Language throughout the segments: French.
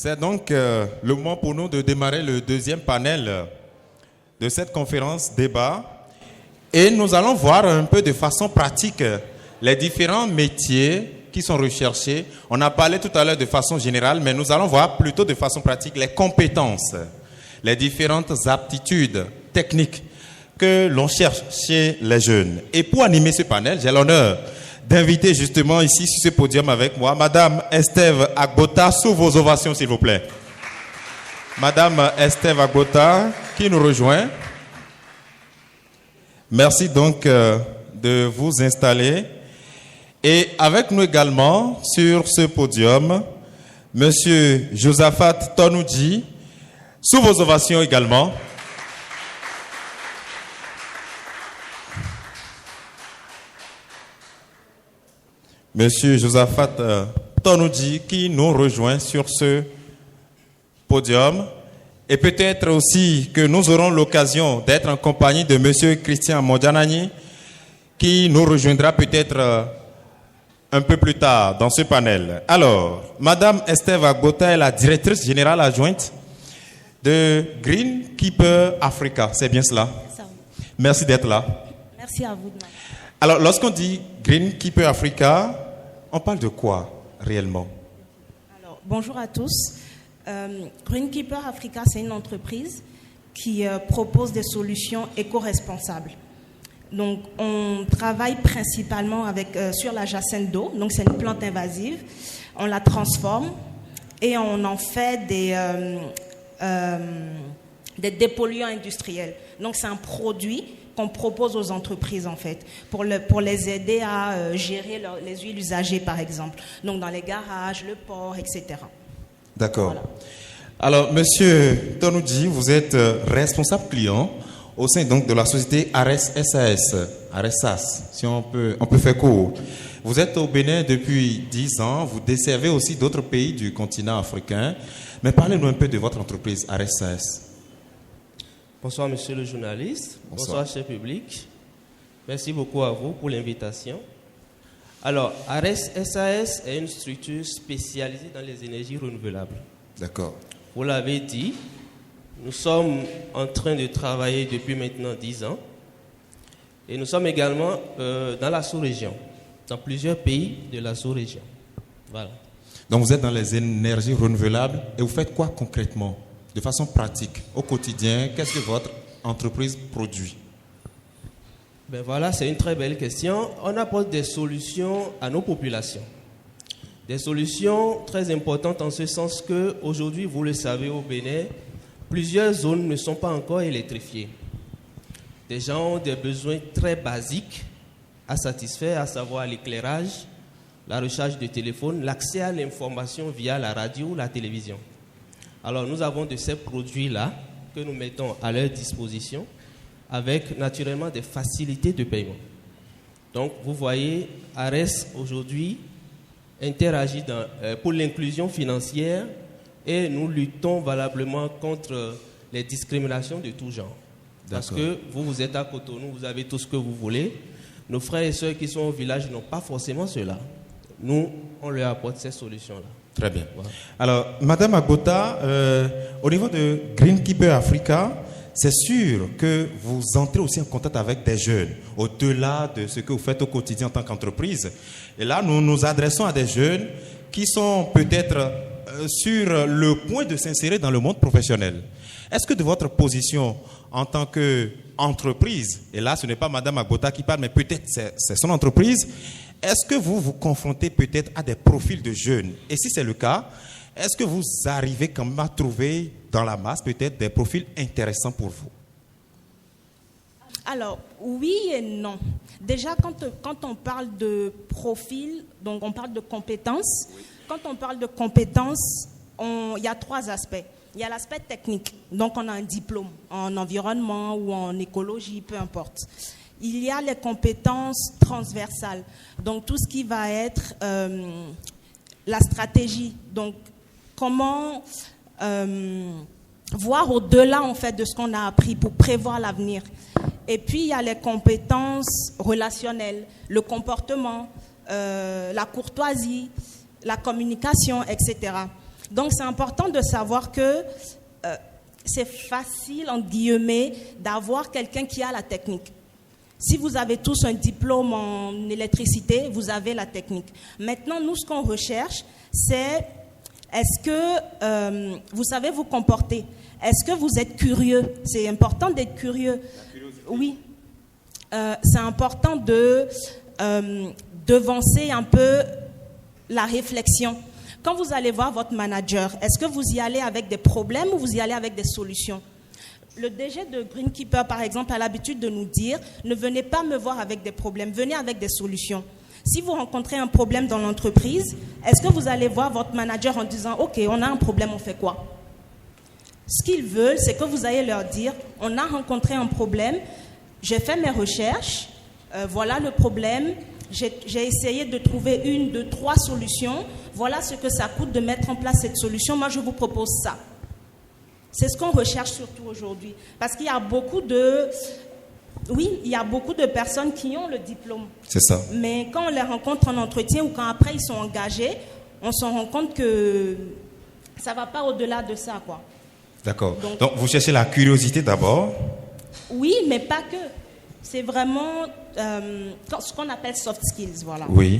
C'est donc le moment pour nous de démarrer le deuxième panel de cette conférence débat. Et nous allons voir un peu de façon pratique les différents métiers qui sont recherchés. On a parlé tout à l'heure de façon générale, mais nous allons voir plutôt de façon pratique les compétences, les différentes aptitudes techniques que l'on cherche chez les jeunes. Et pour animer ce panel, j'ai l'honneur d'inviter justement ici sur ce podium avec moi Madame Estève Agbota, sous vos ovations s'il vous plaît. Madame Estève Agbota qui nous rejoint. Merci donc de vous installer. Et avec nous également sur ce podium, Monsieur Josaphat Tonouji, sous vos ovations également. Monsieur Josaphat Tonouji qui nous rejoint sur ce podium. Et peut-être aussi que nous aurons l'occasion d'être en compagnie de Monsieur Christian Modjanani qui nous rejoindra peut-être un peu plus tard dans ce panel. Alors, Madame Estève Agbota est la directrice générale adjointe de Greenkeeper Africa. C'est bien cela? Ça. Merci d'être là. Merci à vous. Alors, lorsqu'on dit Greenkeeper Africa, on parle de quoi réellement? Alors, bonjour à tous. Greenkeeper Africa, c'est une entreprise qui propose des solutions éco-responsables. Donc, on travaille principalement sur la jacinthe d'eau. Donc, c'est une plante invasive. On la transforme et on en fait des dépolluants industriels. Donc, c'est un produit qu'on propose aux entreprises, en fait, pour les aider à gérer les huiles usagées, par exemple. Donc, dans les garages, le port, etc. D'accord. Voilà. Alors, Monsieur Tonouji, vous êtes responsable client au sein donc de la société Ares SAS, Ares SAS, si on peut faire court. Vous êtes au Bénin depuis 10 ans, vous desservez aussi d'autres pays du continent africain. Mais parlez-nous un peu de votre entreprise Ares SAS. Bonsoir monsieur le journaliste, bonsoir cher public. Merci beaucoup à vous pour l'invitation. Alors, Ares SAS est une structure spécialisée dans les énergies renouvelables. D'accord. Vous l'avez dit, nous sommes en train de travailler depuis maintenant 10 ans. Et nous sommes également dans la sous-région, dans plusieurs pays de la sous-région. Voilà. Donc vous êtes dans les énergies renouvelables et vous faites quoi concrètement, de façon pratique, au quotidien? Qu'est-ce que votre entreprise produit? Ben voilà, c'est une très belle question. On apporte des solutions à nos populations. Des solutions très importantes en ce sens que aujourd'hui, vous le savez, au Bénin, plusieurs zones ne sont pas encore électrifiées. Des gens ont des besoins très basiques à satisfaire, à savoir l'éclairage, la recharge de téléphone, l'accès à l'information via la radio ou la télévision. Alors nous avons de ces produits-là que nous mettons à leur disposition avec naturellement des facilités de paiement. Donc vous voyez, Ares aujourd'hui interagit pour l'inclusion financière et nous luttons valablement contre les discriminations de tout genre. Parce que vous êtes à Cotonou, vous avez tout ce que vous voulez. Nos frères et sœurs qui sont au village n'ont pas forcément cela. Nous, on leur apporte ces solutions-là. Très bien. Voilà. Alors, Madame Agbota, au niveau de Greenkeeper Africa, c'est sûr que vous entrez aussi en contact avec des jeunes, au-delà de ce que vous faites au quotidien en tant qu'entreprise. Et là, nous nous adressons à des jeunes qui sont peut-être sur le point de s'insérer dans le monde professionnel. Est-ce que de votre position en tant qu'entreprise, et là ce n'est pas Madame Agbota qui parle, mais peut-être c'est son entreprise, est-ce que vous vous confrontez peut-être à des profils de jeunes? Et si c'est le cas, est-ce que vous arrivez quand même à trouver dans la masse peut-être des profils intéressants pour vous? Alors, oui et non. Déjà, quand on parle de profil, donc on parle de compétences. Oui. Quand on parle de compétences, il y a 3 aspects. Il y a l'aspect technique, donc on a un diplôme en environnement ou en écologie, peu importe. Il y a les compétences transversales, donc tout ce qui va être la stratégie, donc comment voir au-delà en fait de ce qu'on a appris pour prévoir l'avenir. Et puis il y a les compétences relationnelles, le comportement, la courtoisie, la communication, etc. Donc, c'est important de savoir que c'est facile, entre guillemets, d'avoir quelqu'un qui a la technique. Si vous avez tous un diplôme en électricité, vous avez la technique. Maintenant, nous, ce qu'on recherche, c'est est-ce que vous savez vous comporter? Est-ce que vous êtes curieux? C'est important d'être curieux. Oui. C'est important de devancer un peu la réflexion. Quand vous allez voir votre manager, est-ce que vous y allez avec des problèmes ou vous y allez avec des solutions? Le DG de Greenkeeper, par exemple, a l'habitude de nous dire « Ne venez pas me voir avec des problèmes, venez avec des solutions ». Si vous rencontrez un problème dans l'entreprise, est-ce que vous allez voir votre manager en disant « Ok, on a un problème, on fait quoi ?» Ce qu'ils veulent, c'est que vous allez leur dire « On a rencontré un problème, j'ai fait mes recherches, voilà le problème, j'ai essayé de trouver 1, 2, 3 solutions, voilà ce que ça coûte de mettre en place cette solution, moi je vous propose ça. » C'est ce qu'on recherche surtout aujourd'hui. Parce qu'il y a beaucoup de... Oui, il y a beaucoup de personnes qui ont le diplôme. C'est ça. Mais quand on les rencontre en entretien ou quand après ils sont engagés, on se rend compte que ça ne va pas au-delà de ça, quoi. D'accord. Donc vous cherchez la curiosité d'abord? Oui, mais pas que. C'est vraiment ce qu'on appelle soft skills, voilà. Oui.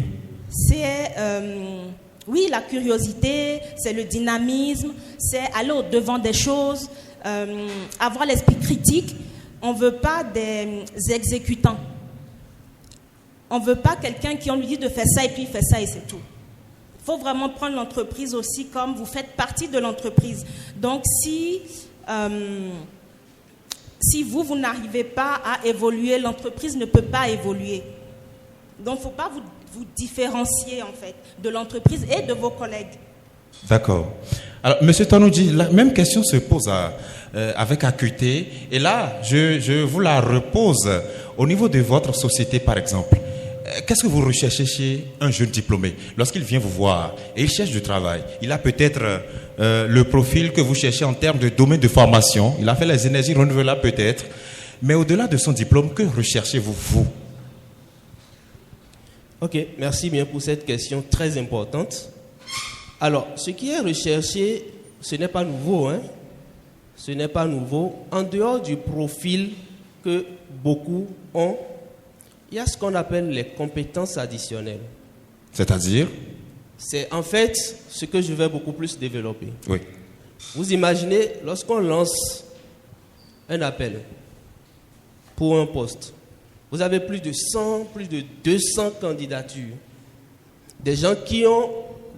C'est... oui, la curiosité, c'est le dynamisme, c'est aller au-devant des choses, avoir l'esprit critique. On ne veut pas des exécutants. On ne veut pas quelqu'un qui on lui dit de faire ça et puis il fait ça et c'est tout. Il faut vraiment prendre l'entreprise aussi comme vous faites partie de l'entreprise. Donc si vous n'arrivez pas à évoluer, l'entreprise ne peut pas évoluer. Donc il ne faut pas vous différencier en fait de l'entreprise et de vos collègues. D'accord. Alors, M. Tanoudji, la même question se pose avec acuité. Et là, je vous la repose au niveau de votre société, par exemple. Qu'est-ce que vous recherchez chez un jeune diplômé? Lorsqu'il vient vous voir et il cherche du travail, il a peut-être le profil que vous cherchez en termes de domaine de formation. Il a fait les énergies renouvelables peut-être. Mais au-delà de son diplôme, que recherchez-vous, vous? Ok, merci bien pour cette question très importante. Alors, ce qui est recherché, ce n'est pas nouveau, hein? Ce n'est pas nouveau. En dehors du profil que beaucoup ont, il y a ce qu'on appelle les compétences additionnelles. C'est-à-dire? C'est en fait ce que je vais beaucoup plus développer. Oui. Vous imaginez, lorsqu'on lance un appel pour un poste, vous avez plus de 100, plus de 200 candidatures. Des gens qui ont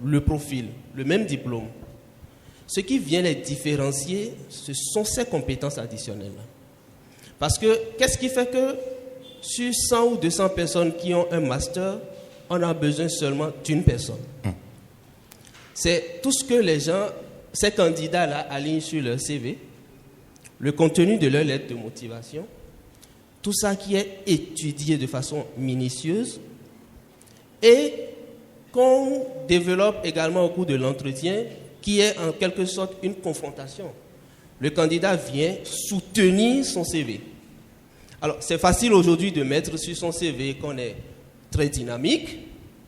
le profil, le même diplôme. Ce qui vient les différencier, ce sont ces compétences additionnelles. Parce que, qu'est-ce qui fait que sur 100 ou 200 personnes qui ont un master, on a besoin seulement d'une personne? C'est tout ce que les gens, ces candidats-là, alignent sur leur CV, le contenu de leur lettre de motivation, tout ça qui est étudié de façon minutieuse et qu'on développe également au cours de l'entretien, qui est en quelque sorte une confrontation. Le candidat vient soutenir son CV. Alors, c'est facile aujourd'hui de mettre sur son CV qu'on est très dynamique.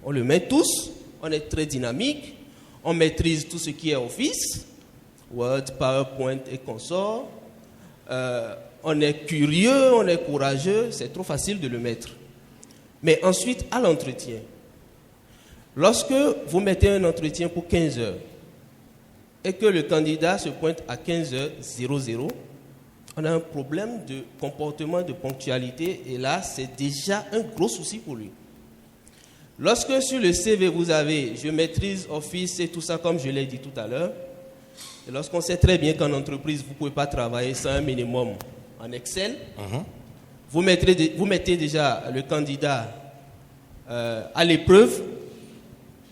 On le met tous. On est très dynamique. On maîtrise tout ce qui est Office, Word, PowerPoint et consorts. On est curieux, on est courageux. C'est trop facile de le mettre. Mais ensuite, à l'entretien, lorsque vous mettez un entretien pour 15 heures et que le candidat se pointe à 15h00, on a un problème de comportement, de ponctualité, et là, c'est déjà un gros souci pour lui. Lorsque sur le CV, vous avez « je maîtrise Office » et tout ça, comme je l'ai dit tout à l'heure, et lorsqu'on sait très bien qu'en entreprise, vous ne pouvez pas travailler sans un minimum en Excel, vous mettez déjà le candidat à l'épreuve,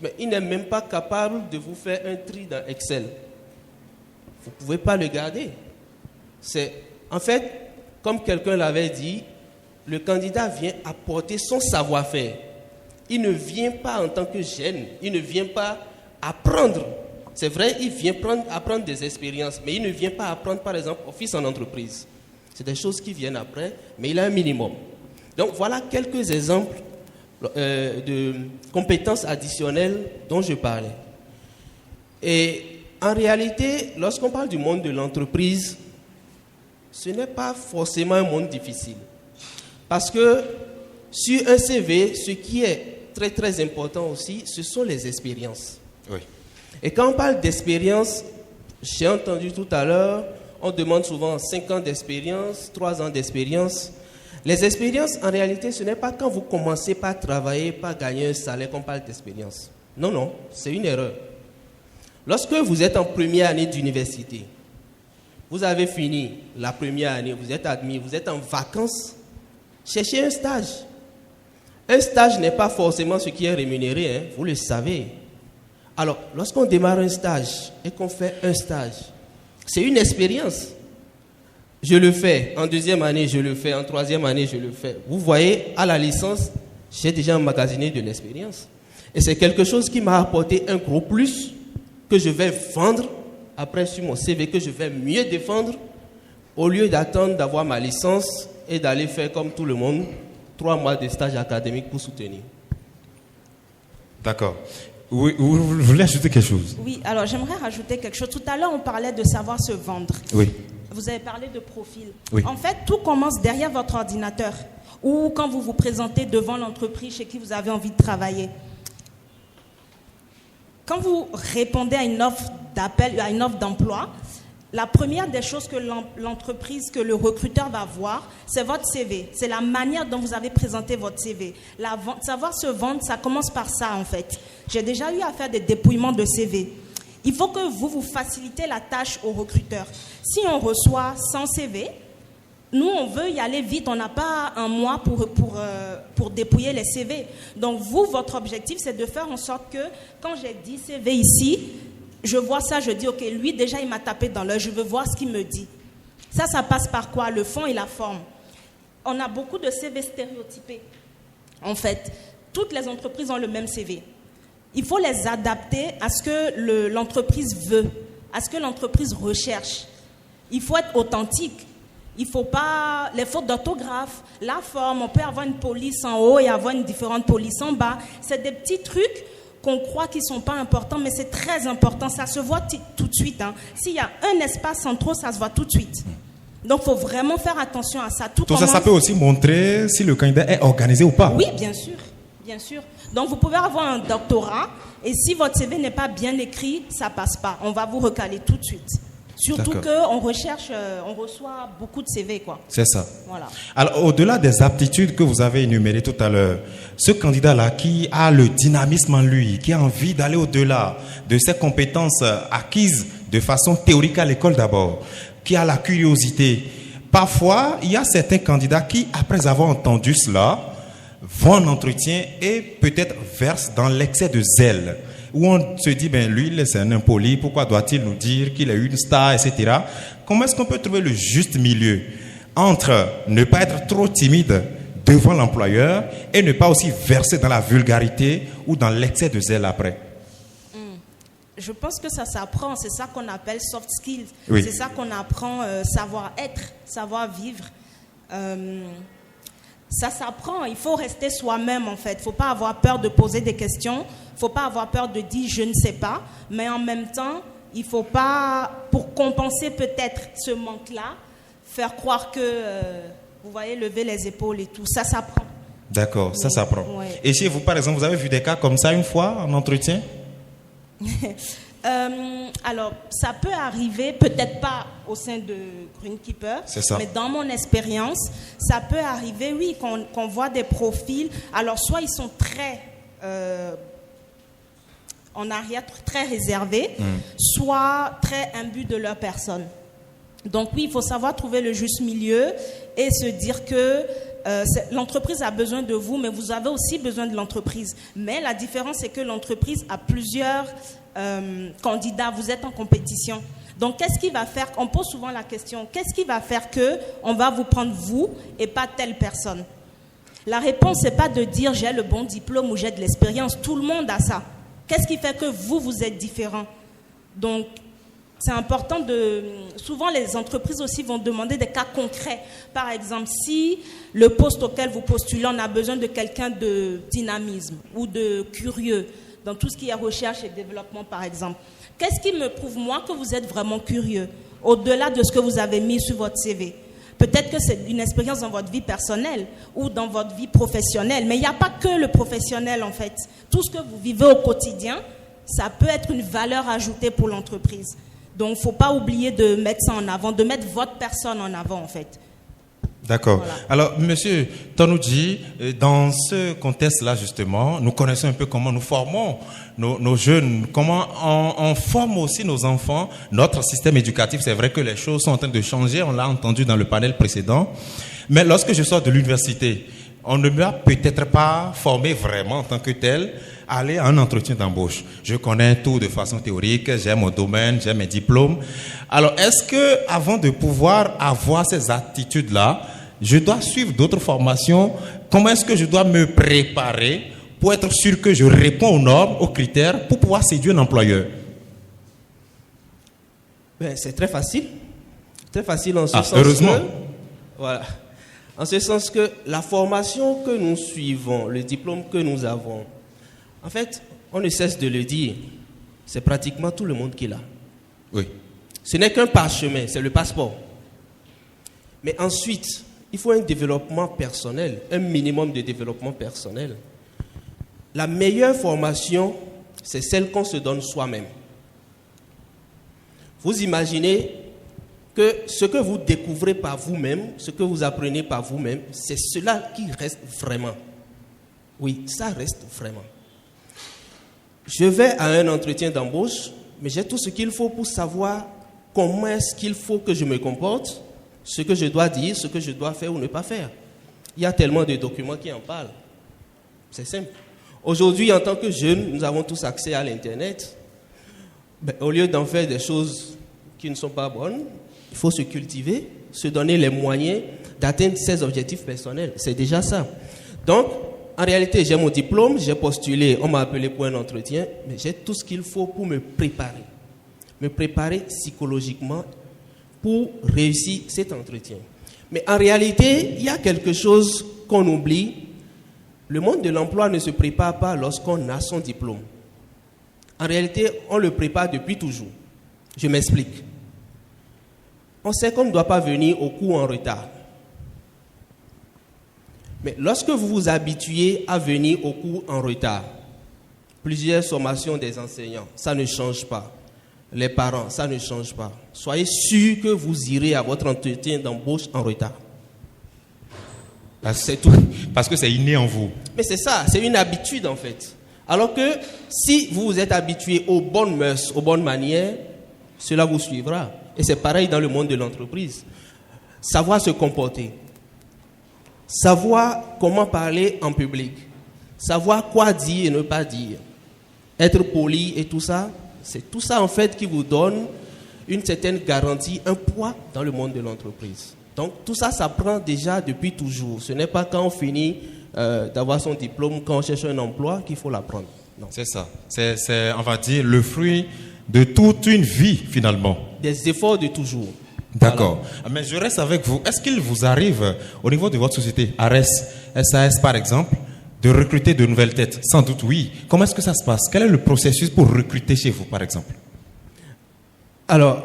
mais il n'est même pas capable de vous faire un tri dans Excel. Vous ne pouvez pas le garder. En fait, comme quelqu'un l'avait dit, le candidat vient apporter son savoir-faire. Il ne vient pas en tant que jeune, il ne vient pas apprendre. C'est vrai, il vient apprendre des expériences, mais il ne vient pas apprendre, par exemple, Office en entreprise. C'est des choses qui viennent après, mais il a un minimum. Donc voilà quelques exemples de compétences additionnelles dont je parlais. Et En réalité, lorsqu'on parle du monde de l'entreprise, ce n'est pas forcément un monde difficile. Parce que sur un CV, ce qui est très très important aussi, ce sont les expériences. Oui. Et quand on parle d'expérience, j'ai entendu tout à l'heure, on demande souvent 5 ans d'expérience, 3 ans d'expérience. Les expériences, en réalité, ce n'est pas quand vous commencez par travailler, par gagner un salaire qu'on parle d'expérience. Non, non, c'est une erreur. Lorsque vous êtes en première année d'université, vous avez fini la première année, vous êtes admis, vous êtes en vacances, cherchez un stage. Un stage n'est pas forcément ce qui est rémunéré, hein, vous le savez. Alors, lorsqu'on démarre un stage et qu'on fait un stage, c'est une expérience. Je le fais en deuxième année, je le fais en troisième année, je le fais. Vous voyez, à la licence, j'ai déjà emmagasiné de l'expérience. Et c'est quelque chose qui m'a apporté un gros plus que je vais vendre après sur mon CV, que je vais mieux défendre au lieu d'attendre d'avoir ma licence et d'aller faire comme tout le monde 3 mois de stage académique pour soutenir. D'accord. Oui, vous voulez ajouter quelque chose? Oui, alors j'aimerais rajouter quelque chose. Tout à l'heure, on parlait de savoir se vendre. Oui. Vous avez parlé de profil. Oui. En fait, tout commence derrière votre ordinateur ou quand vous vous présentez devant l'entreprise chez qui vous avez envie de travailler. Quand vous répondez à une offre d'appel, à une offre d'emploi, la première des choses que l'entreprise, que le recruteur va voir, c'est votre CV. C'est la manière dont vous avez présenté votre CV. Savoir se vendre, ça commence par ça en fait. J'ai déjà eu à faire des dépouillements de CV. Il faut que vous facilitez la tâche au recruteur. Si on reçoit 100 CV, nous, on veut y aller vite. On n'a pas un mois pour dépouiller les CV. Donc, vous, votre objectif, c'est de faire en sorte que, quand j'ai 10 CV ici, je vois ça, je dis, OK, lui, déjà, il m'a tapé dans l'œil. Je veux voir ce qu'il me dit. Ça passe par quoi? Le fond et la forme. On a beaucoup de CV stéréotypés. En fait, toutes les entreprises ont le même CV. Il faut les adapter à ce que l'entreprise veut, à ce que l'entreprise recherche. Il faut être authentique. Il ne faut pas les fautes d'orthographe, la forme. On peut avoir une police en haut et avoir une différente police en bas. C'est des petits trucs qu'on croit qu'ils ne sont pas importants, mais c'est très important. Ça se voit tout de suite. Hein. S'il y a un espace en trop, ça se voit tout de suite. Donc, il faut vraiment faire attention à ça. Tout ça peut aussi montrer si le candidat est organisé ou pas. Oui, bien sûr. Bien sûr. Donc, vous pouvez avoir un doctorat et si votre CV n'est pas bien écrit, ça ne passe pas. On va vous recaler tout de suite. Surtout qu'on recherche, on reçoit beaucoup de CV, quoi. C'est ça. Voilà. Alors, au-delà des aptitudes que vous avez énumérées tout à l'heure, ce candidat-là qui a le dynamisme en lui, qui a envie d'aller au-delà de ses compétences acquises de façon théorique à l'école d'abord, qui a la curiosité, parfois, il y a certains candidats qui, après avoir entendu cela, vont en entretien et peut-être versent dans l'excès de zèle. Où on se dit, ben lui, c'est un impoli, pourquoi doit-il nous dire qu'il est une star, etc. Comment est-ce qu'on peut trouver le juste milieu entre ne pas être trop timide devant l'employeur et ne pas aussi verser dans la vulgarité ou dans l'excès de zèle après? Je pense que ça s'apprend, c'est ça qu'on appelle soft skills. Oui. C'est ça qu'on apprend, savoir-être, savoir-vivre. Ça s'apprend, il faut rester soi-même en fait. Il ne faut pas avoir peur de poser des questions, il ne faut pas avoir peur de dire je ne sais pas, mais en même temps, il ne faut pas, pour compenser peut-être ce manque-là, faire croire que, vous voyez, lever les épaules et tout, ça s'apprend. D'accord, oui, ça s'apprend. Ouais. Et chez vous, par exemple, vous avez vu des cas comme ça une fois en entretien? Alors, ça peut arriver, peut-être pas au sein de Greenkeeper, mais dans mon expérience, ça peut arriver, oui, qu'on voit des profils. Alors, soit ils sont très en arrière, très réservés, soit très imbus de leur personne. Donc, oui, il faut savoir trouver le juste milieu et se dire que l'entreprise a besoin de vous, mais vous avez aussi besoin de l'entreprise. Mais la différence, c'est que l'entreprise a plusieurs candidats, vous êtes en compétition. Donc, qu'est-ce qui va faire, on pose souvent la question, qu'est-ce qui va faire qu'on va vous prendre vous et pas telle personne? La réponse, c'est pas de dire j'ai le bon diplôme ou j'ai de l'expérience. Tout le monde a ça. Qu'est-ce qui fait que vous êtes différent? Donc, c'est important souvent les entreprises aussi vont demander des cas concrets. Par exemple, si le poste auquel vous postulez, on a besoin de quelqu'un de dynamisme ou de curieux, dans tout ce qui est recherche et développement, par exemple. Qu'est-ce qui me prouve, moi, que vous êtes vraiment curieux, au-delà de ce que vous avez mis sur votre CV? Peut-être que c'est une expérience dans votre vie personnelle ou dans votre vie professionnelle, mais il n'y a pas que le professionnel, en fait. Tout ce que vous vivez au quotidien, ça peut être une valeur ajoutée pour l'entreprise. Donc, il ne faut pas oublier de mettre ça en avant, de mettre votre personne en avant, en fait. D'accord. Voilà. Alors, monsieur Tonodji, dans ce contexte-là, justement, nous connaissons un peu comment nous formons nos jeunes, comment on forme aussi nos enfants, notre système éducatif. C'est vrai que les choses sont en train de changer, on l'a entendu dans le panel précédent. Mais lorsque je sors de l'université, on ne m'a peut-être pas formé vraiment en tant que tel à aller à un entretien d'embauche. Je connais tout de façon théorique, j'ai mon domaine, j'ai mes diplômes. Alors, est-ce que avant de pouvoir avoir ces attitudes-là, je dois suivre d'autres formations? Comment est-ce que je dois me préparer pour être sûr que je réponds aux normes, aux critères, pour pouvoir séduire un employeur? C'est très facile. Très facile en ce sens heureusement. que... Voilà. En ce sens que la formation que nous suivons, le diplôme que nous avons, en fait, on ne cesse de le dire, c'est pratiquement tout le monde qui l'a. Oui. Ce n'est qu'un parchemin, c'est le passeport. Mais ensuite, il faut un développement personnel, un minimum de développement personnel. La meilleure formation, c'est celle qu'on se donne soi-même. Vous imaginez que ce que vous découvrez par vous-même, ce que vous apprenez par vous-même, c'est cela qui reste vraiment. Oui, ça reste vraiment. Je vais à un entretien d'embauche, mais j'ai tout ce qu'il faut pour savoir comment est-ce qu'il faut que je me comporte, ce que je dois dire, ce que je dois faire ou ne pas faire. Il y a tellement de documents qui en parlent. C'est simple. Aujourd'hui, en tant que jeunes, nous avons tous accès à l'Internet. Au lieu d'en faire des choses qui ne sont pas bonnes, il faut se cultiver, se donner les moyens d'atteindre ses objectifs personnels. C'est déjà ça. Donc, en réalité, j'ai mon diplôme, j'ai postulé, on m'a appelé pour un entretien, mais j'ai tout ce qu'il faut pour me préparer. Me préparer psychologiquement pour réussir cet entretien. Mais en réalité, il y a quelque chose qu'on oublie. Le monde de l'emploi ne se prépare pas lorsqu'on a son diplôme. En réalité, on le prépare depuis toujours. Je m'explique. On sait qu'on ne doit pas venir au cours en retard. Mais lorsque vous vous habituez à venir au cours en retard, plusieurs sommations des enseignants, ça ne change pas. Les parents, ça ne change pas. Soyez sûr que vous irez à votre entretien d'embauche en retard. C'est tout. Parce que c'est inné en vous. Mais c'est ça, c'est une habitude en fait. Alors que si vous vous êtes habitué aux bonnes mœurs, aux bonnes manières, cela vous suivra. Et c'est pareil dans le monde de l'entreprise. Savoir se comporter. Savoir comment parler en public. Savoir quoi dire et ne pas dire. Être poli et tout ça, c'est tout ça en fait qui vous donne une certaine garantie, un poids dans le monde de l'entreprise. Donc tout ça, ça prend déjà depuis toujours. Ce n'est pas quand on finit d'avoir son diplôme, quand on cherche un emploi qu'il faut l'apprendre. Non. C'est ça. C'est, on va dire, le fruit de toute une vie finalement. Des efforts de toujours. D'accord. Voilà. Mais je reste avec vous. Est-ce qu'il vous arrive, au niveau de votre société, ARES, SAS par exemple, de recruter de nouvelles têtes? Sans doute oui. Comment est-ce que ça se passe? Quel est le processus pour recruter chez vous par exemple? Alors,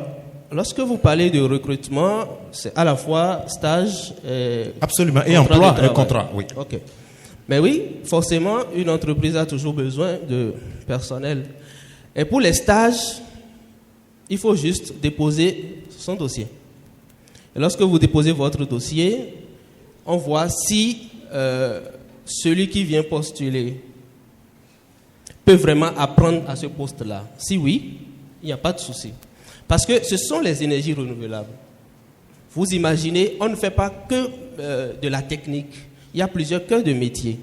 lorsque vous parlez de recrutement, c'est à la fois stage et... Absolument. Et emploi, un contrat, oui. Ok. Mais oui, forcément, une entreprise a toujours besoin de personnel. Et pour les stages, il faut juste déposer son dossier. Et lorsque vous déposez votre dossier, on voit si celui qui vient postuler peut vraiment apprendre à ce poste-là. Si oui, il n'y a pas de souci. Parce que ce sont les énergies renouvelables. Vous imaginez, on ne fait pas que de la technique. Il y a plusieurs cœurs de métier.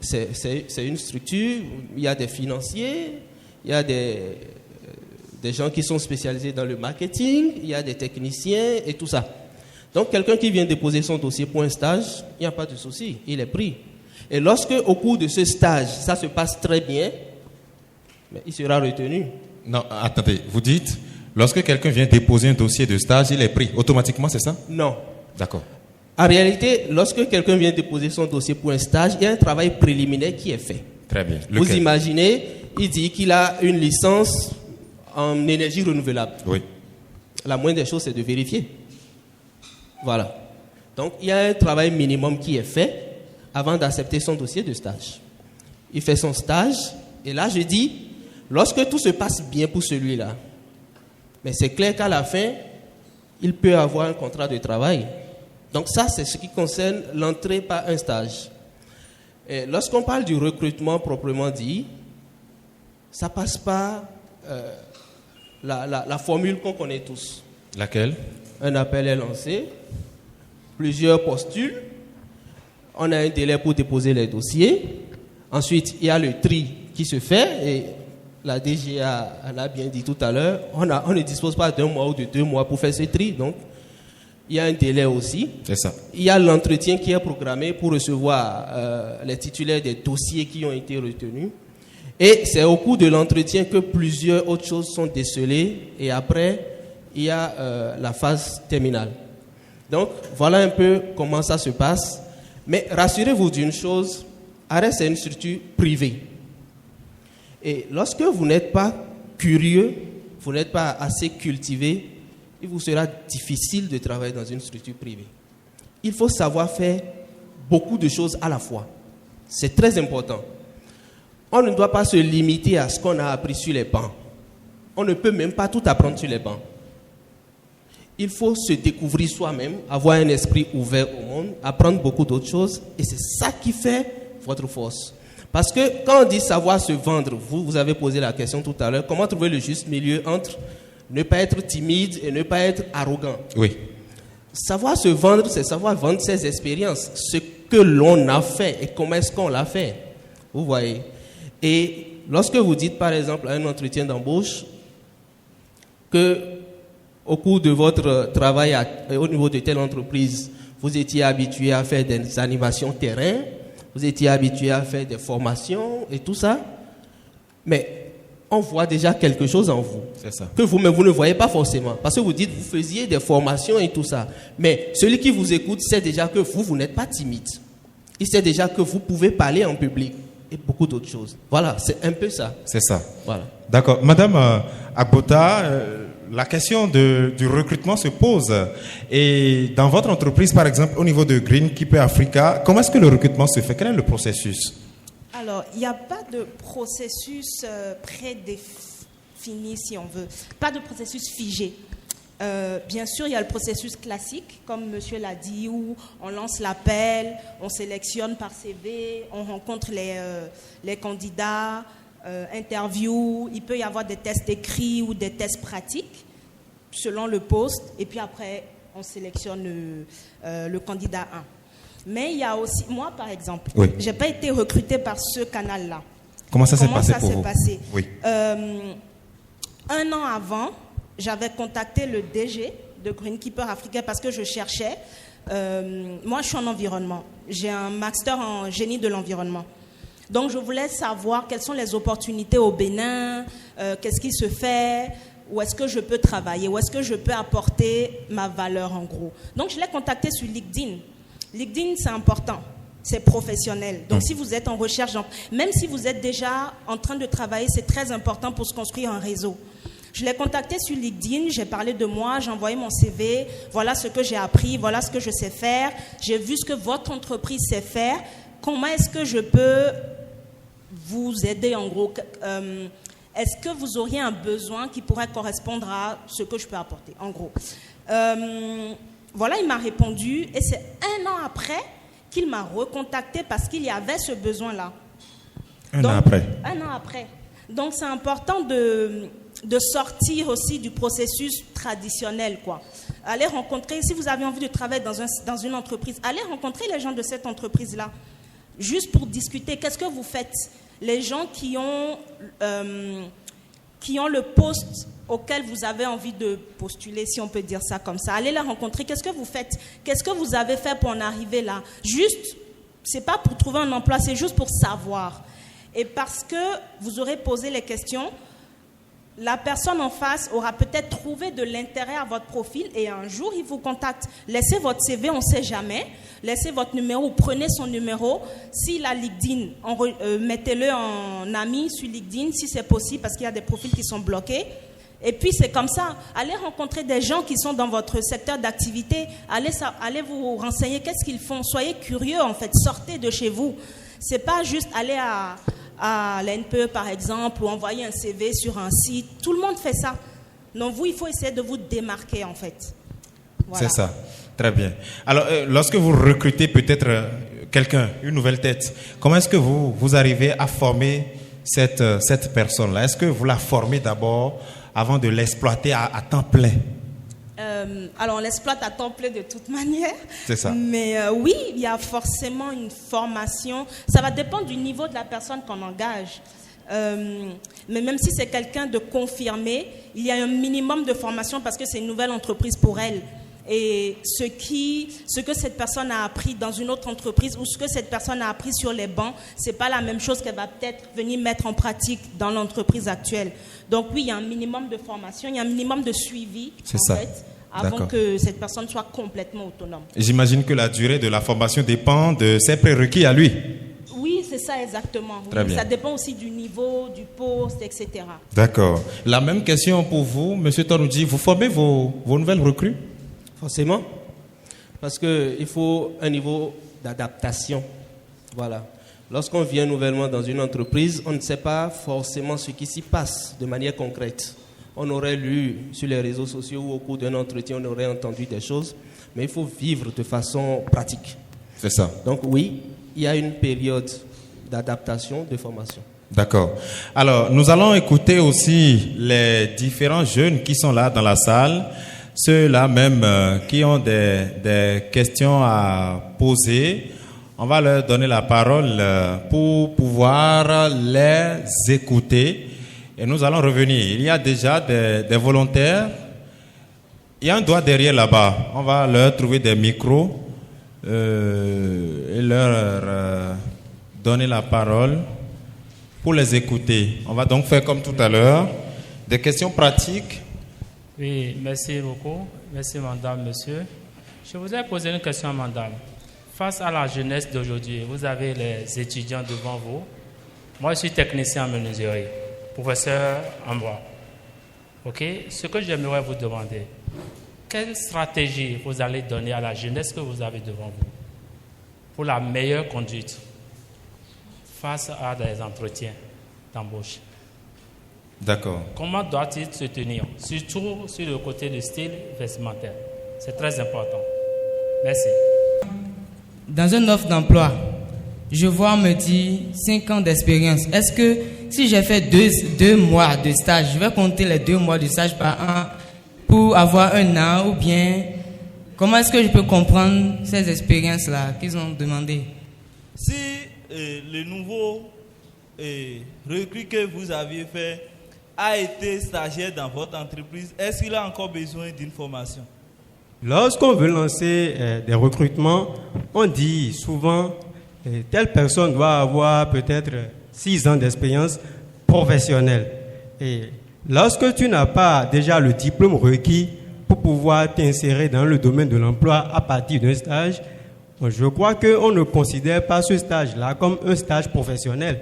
C'est une structure, il y a des financiers, il y a des gens qui sont spécialisés dans le marketing, il y a des techniciens et tout ça. Donc, quelqu'un qui vient déposer son dossier pour un stage, il n'y a pas de souci, il est pris. Et lorsque, au cours de ce stage, ça se passe très bien, mais il sera retenu. Non, attendez, vous dites, lorsque quelqu'un vient déposer un dossier de stage, il est pris automatiquement, c'est ça? Non. D'accord. En réalité, lorsque quelqu'un vient déposer son dossier pour un stage, il y a un travail préliminaire qui est fait. Très bien. Vous imaginez, il dit qu'il a une licence en énergie renouvelable. Oui. La moindre des choses, c'est de vérifier. Voilà. Donc, il y a un travail minimum qui est fait avant d'accepter son dossier de stage. Il fait son stage, et là, je dis, lorsque tout se passe bien pour celui-là, mais c'est clair qu'à la fin, il peut avoir un contrat de travail. Donc ça, c'est ce qui concerne l'entrée par un stage. Et lorsqu'on parle du recrutement proprement dit, ça passe par la formule qu'on connaît tous. Laquelle? Un appel est lancé, plusieurs postulent, on a un délai pour déposer les dossiers, ensuite il y a le tri qui se fait, et la DGA l'a bien dit tout à l'heure, on ne dispose pas d'1 mois ou de 2 mois pour faire ce tri, donc il y a un délai aussi. C'est ça. Il y a l'entretien qui est programmé pour recevoir les titulaires des dossiers qui ont été retenus. Et c'est au cours de l'entretien que plusieurs autres choses sont décelées. Et après, il y a la phase terminale. Donc, voilà un peu comment ça se passe. Mais rassurez-vous d'une chose, ARES c'est une structure privée. Et lorsque vous n'êtes pas curieux, vous n'êtes pas assez cultivé, il vous sera difficile de travailler dans une structure privée. Il faut savoir faire beaucoup de choses à la fois. C'est très important. On ne doit pas se limiter à ce qu'on a appris sur les bancs. On ne peut même pas tout apprendre sur les bancs. Il faut se découvrir soi-même, avoir un esprit ouvert au monde, apprendre beaucoup d'autres choses, et c'est ça qui fait votre force. Parce que quand on dit savoir se vendre, vous avez posé la question tout à l'heure, comment trouver le juste milieu entre ne pas être timide et ne pas être arrogant. Oui. Savoir se vendre, c'est savoir vendre ses expériences, ce que l'on a fait et comment est-ce qu'on l'a fait. Vous voyez. Et lorsque vous dites, par exemple, à un entretien d'embauche, que au cours de votre travail au niveau de telle entreprise, vous étiez habitué à faire des animations terrain, vous étiez habitué à faire des formations et tout ça, mais on voit déjà quelque chose en vous. C'est ça. Que vous-même, vous ne voyez pas forcément. Parce que vous dites, vous faisiez des formations et tout ça. Mais celui qui vous écoute sait déjà que vous n'êtes pas timide. Il sait déjà que vous pouvez parler en public et beaucoup d'autres choses. Voilà, c'est un peu ça. C'est ça. Voilà. D'accord. Madame Agbota, la question du recrutement se pose. Et dans votre entreprise, par exemple, au niveau de Greenkeeper Africa, comment est-ce que le recrutement se fait? Quel est le processus? Alors, il n'y a pas de processus prédéfini, si on veut. Pas de processus figé. Bien sûr, il y a le processus classique, comme monsieur l'a dit, où on lance l'appel, on sélectionne par CV, on rencontre les candidats, interview. Il peut y avoir des tests écrits ou des tests pratiques, selon le poste. Et puis après, on sélectionne le candidat 1. Mais il y a aussi, moi par exemple, oui. Je n'ai pas été recrutée par ce canal-là. Comment ça s'est passé pour vous? Oui. 1 an avant, j'avais contacté le DG de Greenkeeper Africa parce que je cherchais. Moi, je suis en environnement. J'ai un master en génie de l'environnement. Donc, je voulais savoir quelles sont les opportunités au Bénin, qu'est-ce qui se fait, où est-ce que je peux travailler, où est-ce que je peux apporter ma valeur en gros. Donc, je l'ai contacté sur LinkedIn. LinkedIn, c'est important, c'est professionnel. Donc, si vous êtes en recherche, même si vous êtes déjà en train de travailler, c'est très important pour se construire un réseau. Je l'ai contacté sur LinkedIn, j'ai parlé de moi, j'ai envoyé mon CV, voilà ce que j'ai appris, voilà ce que je sais faire, j'ai vu ce que votre entreprise sait faire, comment est-ce que je peux vous aider en gros? Est-ce que vous auriez un besoin qui pourrait correspondre à ce que je peux apporter, en gros? Voilà, il m'a répondu et c'est 1 an après qu'il m'a recontacté parce qu'il y avait ce besoin-là. Un an après. Donc, c'est important de sortir aussi du processus traditionnel, quoi. Allez rencontrer, si vous avez envie de travailler dans une entreprise, allez rencontrer les gens de cette entreprise-là, juste pour discuter. Qu'est-ce que vous faites? Les gens qui ont le poste auquel vous avez envie de postuler, si on peut dire ça comme ça. Allez les rencontrer. Qu'est-ce que vous faites? Qu'est-ce que vous avez fait pour en arriver là? Juste, c'est pas pour trouver un emploi, c'est juste pour savoir. Et parce que vous aurez posé les questions, la personne en face aura peut-être trouvé de l'intérêt à votre profil et un jour, il vous contacte. Laissez votre CV, on ne sait jamais. Laissez votre numéro, prenez son numéro. S'il a LinkedIn, mettez-le en ami sur LinkedIn, si c'est possible, parce qu'il y a des profils qui sont bloqués. Et puis c'est comme ça, allez rencontrer des gens qui sont dans votre secteur d'activité, allez vous renseigner qu'est-ce qu'ils font, soyez curieux en fait, sortez de chez vous. C'est pas juste aller à l'NPE par exemple ou envoyer un CV sur un site, tout le monde fait ça. Donc vous, il faut essayer de vous démarquer en fait. Voilà. C'est ça, très bien. Alors lorsque vous recrutez peut-être quelqu'un, une nouvelle tête, comment est-ce que vous arrivez à former cette personne-là? Est-ce que vous la formez d'abord avant de l'exploiter à temps plein? Alors, on l'exploite à temps plein de toute manière. C'est ça. Mais oui, il y a forcément une formation. Ça va dépendre du niveau de la personne qu'on engage. Mais même si c'est quelqu'un de confirmé, il y a un minimum de formation parce que c'est une nouvelle entreprise pour elle. Et ce que cette personne a appris dans une autre entreprise ou ce que cette personne a appris sur les bancs, c'est pas la même chose qu'elle va peut-être venir mettre en pratique dans l'entreprise actuelle. Donc oui, il y a un minimum de formation, il y a un minimum de suivi avant que cette personne soit complètement autonome. J'imagine que la durée de la formation dépend de ses prérequis à lui. Oui, c'est ça exactement. Très bien. Ça dépend aussi du niveau, du poste, etc. D'accord. La même question pour vous, M. Toroudji. Vous formez vos nouvelles recrues? Forcément, parce qu'il faut un niveau d'adaptation. Voilà. Lorsqu'on vient nouvellement dans une entreprise, on ne sait pas forcément ce qui s'y passe de manière concrète. On aurait lu sur les réseaux sociaux ou au cours d'un entretien, on aurait entendu des choses, mais il faut vivre de façon pratique. C'est ça. Donc oui, il y a une période d'adaptation, de formation. D'accord. Alors, nous allons écouter aussi les différents jeunes qui sont là dans la salle. Ceux-là même qui ont des questions à poser, on va leur donner la parole pour pouvoir les écouter. Et nous allons revenir. Il y a déjà des volontaires. Il y a un doigt derrière là-bas. On va leur trouver des micros et leur donner la parole pour les écouter. On va donc faire comme tout à l'heure, des questions pratiques. Oui, merci beaucoup. Merci, madame, monsieur. Je voudrais poser une question à madame. Face à la jeunesse d'aujourd'hui, vous avez les étudiants devant vous. Moi, je suis technicien en menuiserie, professeur en bois. OK? Ce que j'aimerais vous demander, quelle stratégie vous allez donner à la jeunesse que vous avez devant vous pour la meilleure conduite face à des entretiens d'embauche? D'accord. Comment doit-il se tenir, surtout sur le côté du style vestimentaire? C'est très important. Merci. Dans une offre d'emploi, je vois on me dire 5 ans d'expérience. Est-ce que si j'ai fait 2 mois de stage, je vais compter les 2 mois de stage par an pour avoir 1 an ou bien comment est-ce que je peux comprendre ces expériences-là qu'ils ont demandé? Si le nouveau recrue que vous aviez fait a été stagiaire dans votre entreprise, est-ce qu'il a encore besoin d'une formation? Lorsqu'on veut lancer des recrutements, on dit souvent telle personne doit avoir peut-être 6 ans d'expérience professionnelle. Et lorsque tu n'as pas déjà le diplôme requis pour pouvoir t'insérer dans le domaine de l'emploi à partir d'un stage, je crois qu'on ne considère pas ce stage-là comme un stage professionnel.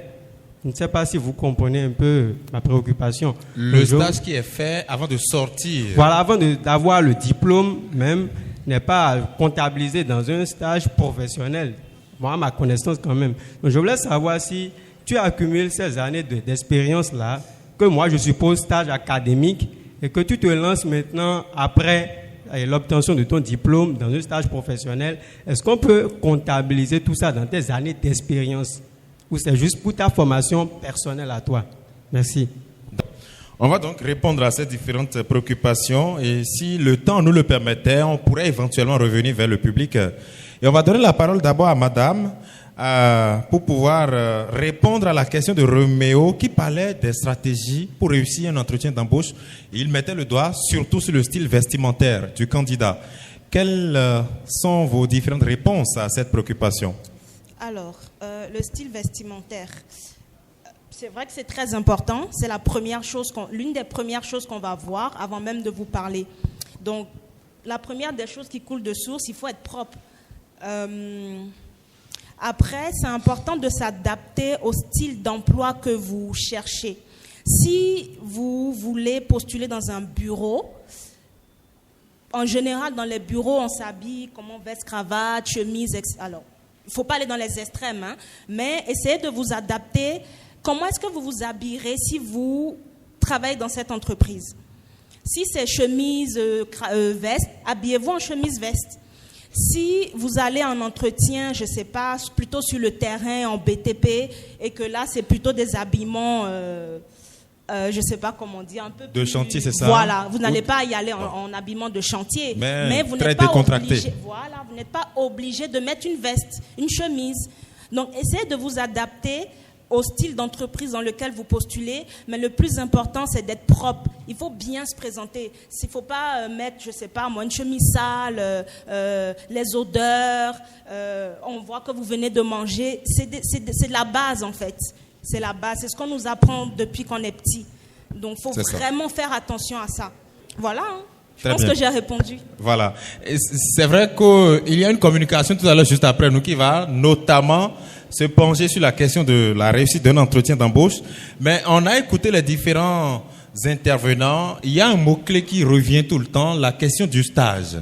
Je ne sais pas si vous comprenez un peu ma préoccupation. Le stage qui est fait avant de sortir. Voilà, avant d'avoir le diplôme même, n'est pas comptabilisé dans un stage professionnel. Moi, à ma connaissance quand même. Donc, je voulais savoir si tu accumules ces années d'expérience-là, que moi je suppose stage académique, et que tu te lances maintenant après l'obtention de ton diplôme dans un stage professionnel. Est-ce qu'on peut comptabiliser tout ça dans tes années d'expérience? Ou c'est juste pour ta formation personnelle à toi? Merci. On va donc répondre à ces différentes préoccupations et si le temps nous le permettait, on pourrait éventuellement revenir vers le public. Et on va donner la parole d'abord à madame pour pouvoir répondre à la question de Roméo qui parlait des stratégies pour réussir un entretien d'embauche. Il mettait le doigt surtout sur le style vestimentaire du candidat. Quelles sont vos différentes réponses à cette préoccupation? Alors, le style vestimentaire, c'est vrai que c'est très important. C'est l'une des premières choses qu'on va voir avant même de vous parler. Donc, la première des choses qui coule de source, il faut être propre. Après, c'est important de s'adapter au style d'emploi que vous cherchez. Si vous voulez postuler dans un bureau, en général, dans les bureaux, on s'habille comment, veste, cravate, chemise, etc. Alors, il ne faut pas aller dans les extrêmes, hein, mais essayez de vous adapter. Comment est-ce que vous vous habillerez si vous travaillez dans cette entreprise? Si c'est chemise, veste, habillez-vous en chemise, veste. Si vous allez en entretien, je ne sais pas, plutôt sur le terrain, en BTP, et que là, c'est plutôt des habillements... je ne sais pas comment dire, un peu de chantier, c'est ça? Voilà, vous n'allez pas y aller en habillement de chantier, mais vous très n'êtes pas décontracté. obligé. Voilà, vous n'êtes pas obligé de mettre une veste, une chemise. Donc, essayez de vous adapter au style d'entreprise dans lequel vous postulez, mais le plus important, c'est d'être propre. Il faut bien se présenter. Il ne faut pas mettre, je ne sais pas, moi, une chemise sale, les odeurs, on voit que vous venez de manger. C'est de la base, en fait. C'est la base, c'est ce qu'on nous apprend depuis qu'on est petit. Donc, il faut vraiment faire attention à ça. Voilà, hein. Je pense que j'ai répondu. Voilà. Et c'est vrai qu'il y a une communication tout à l'heure, juste après nous, qui va notamment se pencher sur la question de la réussite d'un entretien d'embauche. Mais on a écouté les différents intervenants. Il y a un mot-clé qui revient tout le temps, la question du stage.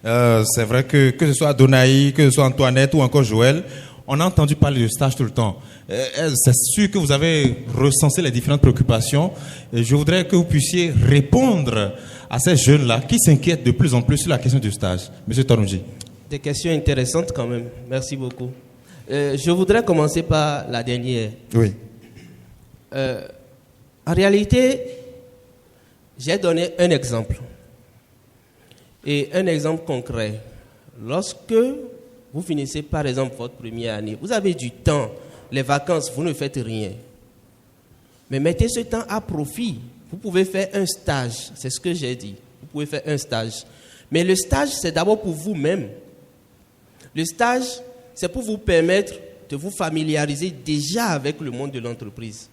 C'est vrai que ce soit Donaï, que ce soit Antoinette ou encore Joël, on a entendu parler de stage tout le temps. C'est sûr que vous avez recensé les différentes préoccupations. Et je voudrais que vous puissiez répondre à ces jeunes-là qui s'inquiètent de plus en plus sur la question du stage. Monsieur Tanoudji. Des questions intéressantes quand même. Merci beaucoup. Je voudrais commencer par la dernière. Oui. En réalité, j'ai donné un exemple. Et un exemple concret. Lorsque vous finissez par exemple votre première année, vous avez du temps, les vacances, vous ne faites rien. Mais mettez ce temps à profit. Vous pouvez faire un stage, c'est ce que j'ai dit. Vous pouvez faire un stage. Mais le stage, c'est d'abord pour vous-même. Le stage, c'est pour vous permettre de vous familiariser déjà avec le monde de l'entreprise.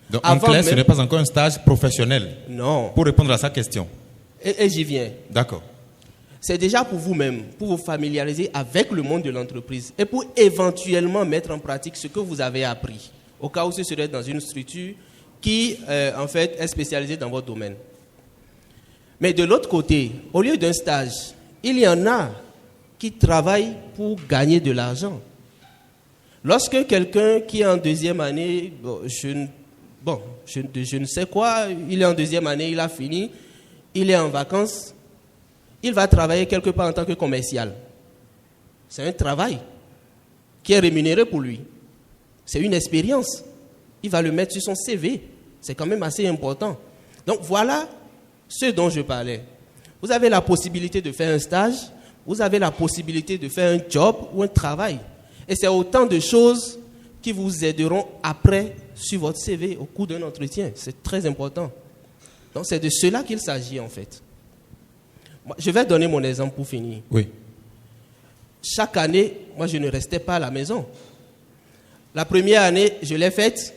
Donc, en clair, ce n'est pas encore un stage professionnel. Non. Pour répondre à sa question. Et j'y viens. D'accord. C'est déjà pour vous-même, pour vous familiariser avec le monde de l'entreprise et pour éventuellement mettre en pratique ce que vous avez appris, au cas où ce serait dans une structure qui, en fait, est spécialisée dans votre domaine. Mais de l'autre côté, au lieu d'un stage, il y en a qui travaillent pour gagner de l'argent. Lorsque quelqu'un qui est en deuxième année, je ne sais quoi, il est en deuxième année, il a fini, il est en vacances, il va travailler quelque part en tant que commercial. C'est un travail qui est rémunéré pour lui. C'est une expérience. Il va le mettre sur son CV. C'est quand même assez important. Donc voilà ce dont je parlais. Vous avez la possibilité de faire un stage, vous avez la possibilité de faire un job ou un travail. Et c'est autant de choses qui vous aideront après sur votre CV au cours d'un entretien. C'est très important. Donc c'est de cela qu'il s'agit en fait. Je vais donner mon exemple pour finir. Oui. Chaque année, moi, je ne restais pas à la maison. La première année, je l'ai faite,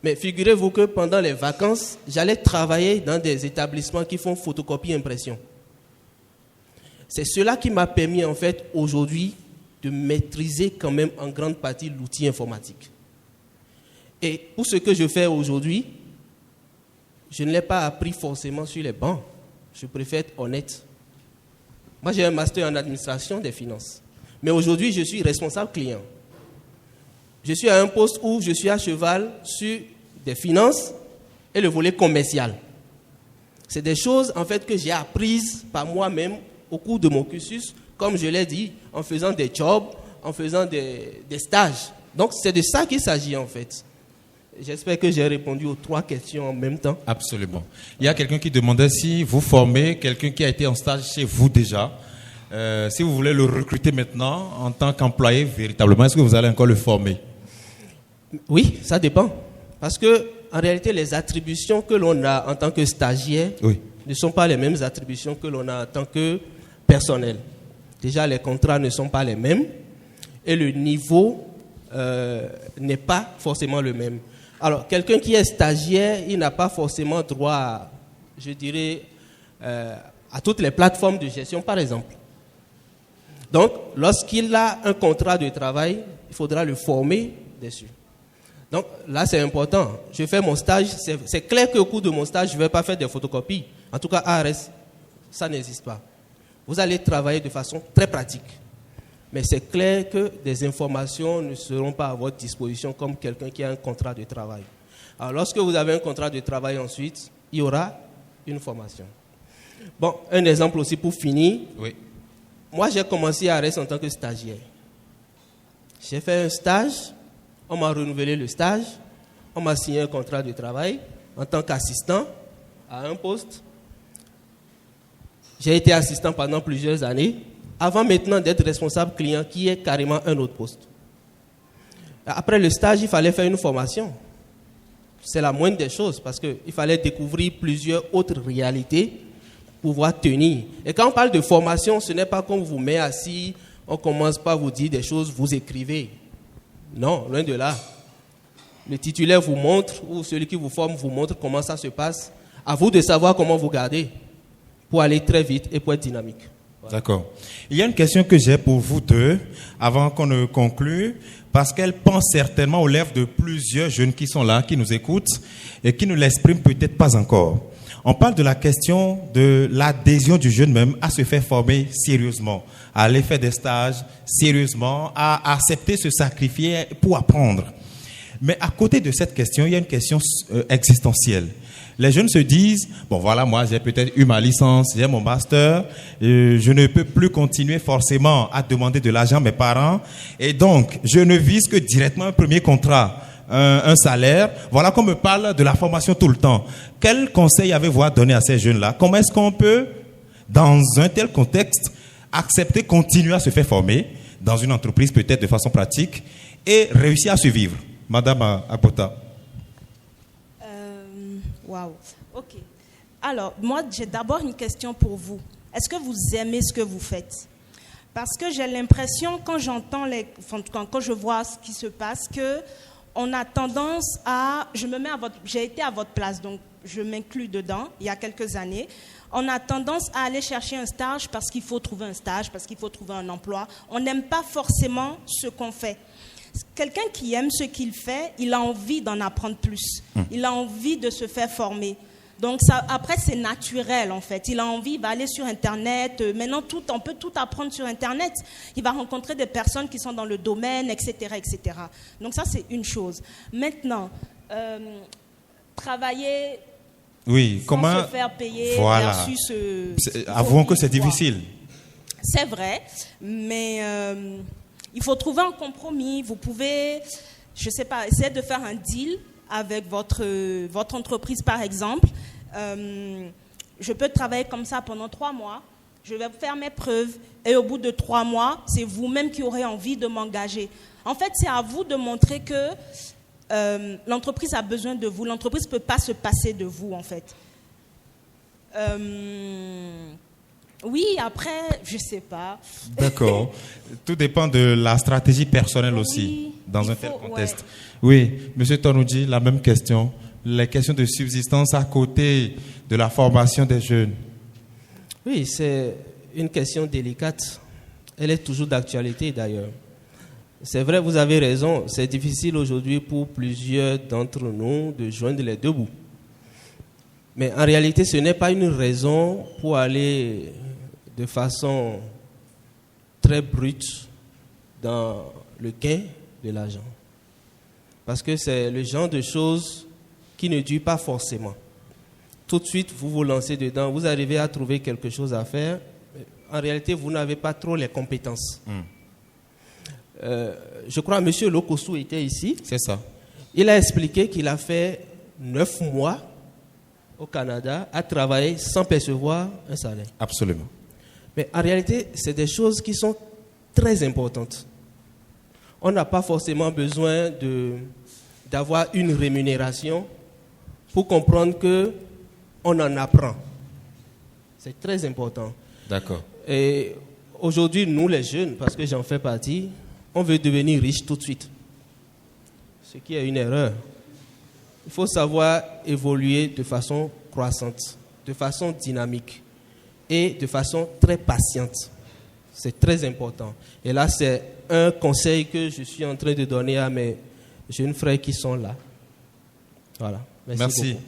mais figurez-vous que pendant les vacances, j'allais travailler dans des établissements qui font photocopie et impression. C'est cela qui m'a permis, en fait, aujourd'hui, de maîtriser quand même en grande partie l'outil informatique. Et pour ce que je fais aujourd'hui, je ne l'ai pas appris forcément sur les bancs. Je préfère être honnête. Moi, j'ai un master en administration des finances. Mais aujourd'hui, je suis responsable client. Je suis à un poste où je suis à cheval sur des finances et le volet commercial. C'est des choses, en fait, que j'ai apprises par moi-même au cours de mon cursus, comme je l'ai dit, en faisant des jobs, en faisant des stages. Donc, c'est de ça qu'il s'agit, en fait. J'espère que j'ai répondu aux 3 questions en même temps. Absolument. Il y a quelqu'un qui demandait si vous formez quelqu'un qui a été en stage chez vous déjà. Si vous voulez le recruter maintenant en tant qu'employé véritablement, est-ce que vous allez encore le former? Oui, ça dépend. Parce que en réalité, les attributions que l'on a en tant que stagiaire ne sont pas les mêmes attributions que l'on a en tant que personnel. Déjà, les contrats ne sont pas les mêmes et le niveau n'est pas forcément le même. Alors, quelqu'un qui est stagiaire, il n'a pas forcément droit, je dirais, à toutes les plateformes de gestion, par exemple. Donc, lorsqu'il a un contrat de travail, il faudra le former dessus. Donc là, c'est important. Je fais mon stage. C'est clair qu'au cours de mon stage, je ne vais pas faire des photocopies. En tout cas, à ARS, ça n'existe pas. Vous allez travailler de façon très pratique. Mais c'est clair que des informations ne seront pas à votre disposition comme quelqu'un qui a un contrat de travail. Alors, lorsque vous avez un contrat de travail ensuite, il y aura une formation. Bon, un exemple aussi pour finir. Oui. Moi, j'ai commencé à ARS en tant que stagiaire. J'ai fait un stage, on m'a renouvelé le stage, on m'a signé un contrat de travail en tant qu'assistant à un poste. J'ai été assistant pendant plusieurs années, avant maintenant d'être responsable client, qui est carrément un autre poste. Après le stage, il fallait faire une formation. C'est la moindre des choses, parce qu'il fallait découvrir plusieurs autres réalités pour pouvoir tenir. Et quand on parle de formation, ce n'est pas qu'on vous met assis, on commence par vous dire des choses, vous écrivez. Non, loin de là. Le titulaire vous montre, ou celui qui vous forme vous montre comment ça se passe. À vous de savoir comment vous garder pour aller très vite et pour être dynamique. Voilà. D'accord. Il y a une question que j'ai pour vous deux, avant qu'on ne conclue, parce qu'elle pense certainement aux lèvres de plusieurs jeunes qui sont là, qui nous écoutent, et qui ne l'expriment peut-être pas encore. On parle de la question de l'adhésion du jeune même à se faire former sérieusement, à aller faire des stages sérieusement, à accepter se sacrifier pour apprendre. Mais à côté de cette question, il y a une question existentielle. Les jeunes se disent, bon voilà, moi j'ai peut-être eu ma licence, j'ai mon master, je ne peux plus continuer forcément à demander de l'argent à mes parents, et donc je ne vise que directement un premier contrat, un salaire. Voilà qu'on me parle de la formation tout le temps. Quel conseil avez-vous à donner à ces jeunes-là? Comment est-ce qu'on peut, dans un tel contexte, accepter, continuer à se faire former dans une entreprise peut-être de façon pratique et réussir à survivre? Madame Apota. Waouh. Ok. Alors, moi, j'ai d'abord une question pour vous. Est-ce que vous aimez ce que vous faites? Parce que j'ai l'impression, quand j'entends quand je vois ce qui se passe, que on a tendance à, j'ai été à votre place, donc je m'inclus dedans, il y a quelques années. On a tendance à aller chercher un stage parce qu'il faut trouver un stage, parce qu'il faut trouver un emploi. On n'aime pas forcément ce qu'on fait. Quelqu'un qui aime ce qu'il fait, il a envie d'en apprendre plus. Il a envie de se faire former. Donc ça, après, c'est naturel en fait. Il a envie, il va aller sur Internet. Maintenant, on peut tout apprendre sur Internet. Il va rencontrer des personnes qui sont dans le domaine, etc., etc. Donc ça, c'est une chose. Maintenant, travailler sans se faire payer versus... avouons que c'est difficile. C'est vrai, mais il faut trouver un compromis. Vous pouvez, je ne sais pas, essayer de faire un deal avec votre entreprise, par exemple. Je peux travailler comme ça pendant 3 mois. Je vais faire mes preuves. Et au bout de 3 mois, c'est vous-même qui aurez envie de m'engager. En fait, c'est à vous de montrer que l'entreprise a besoin de vous. L'entreprise ne peut pas se passer de vous, en fait. Oui, après, je ne sais pas. D'accord. Tout dépend de la stratégie personnelle aussi, dans un tel contexte. Ouais. Oui, M. Tonouji, la même question. Les questions de subsistance à côté de la formation des jeunes. Oui, c'est une question délicate. Elle est toujours d'actualité d'ailleurs. C'est vrai, vous avez raison. C'est difficile aujourd'hui pour plusieurs d'entre nous de joindre les deux bouts. Mais en réalité, ce n'est pas une raison pour aller de façon très brute dans le gain de l'argent. Parce que c'est le genre de choses qui ne dure pas forcément. Tout de suite, vous vous lancez dedans, vous arrivez à trouver quelque chose à faire. En réalité, vous n'avez pas trop les compétences. Je crois que M. Lokosu était ici. C'est ça. Il a expliqué qu'il a fait 9 mois au Canada à travailler sans percevoir un salaire. Absolument. Mais en réalité, c'est des choses qui sont très importantes. On n'a pas forcément besoin d'avoir une rémunération pour comprendre qu'on en apprend. C'est très important. D'accord. Et aujourd'hui, nous les jeunes, parce que j'en fais partie, on veut devenir riche tout de suite. Ce qui est une erreur. Il faut savoir évoluer de façon croissante, de façon dynamique et de façon très patiente. C'est très important. Et là, c'est un conseil que je suis en train de donner à mes jeunes frères qui sont là. Voilà. Merci. Beaucoup.